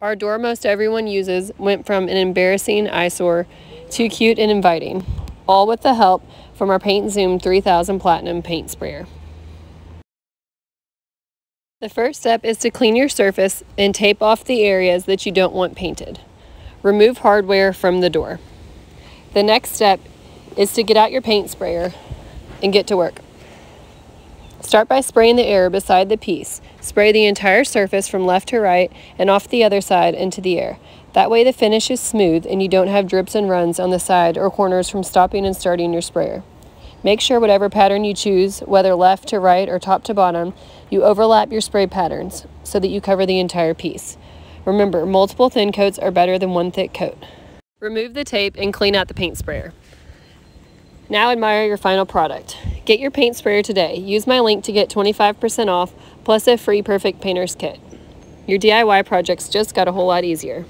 Our door most everyone uses went from an embarrassing eyesore to cute and inviting, all with the help from our Paint Zoom 3000 Platinum paint sprayer. The first step is to clean your surface and tape off the areas that you don't want painted. Remove hardware from the door. The next step is to get out your paint sprayer and get to work. Start by spraying the air beside the piece. Spray the entire surface from left to right and off the other side into the air. That way the finish is smooth and you don't have drips and runs on the side or corners from stopping and starting your sprayer. Make sure whatever pattern you choose, whether left to right or top to bottom, you overlap your spray patterns so that you cover the entire piece. Remember, multiple thin coats are better than one thick coat. Remove the tape and clean out the paint sprayer. Now admire your final product. Get your paint sprayer today. Use my link to get 25% off plus a free Perfect Painter's Kit. Your DIY projects just got a whole lot easier.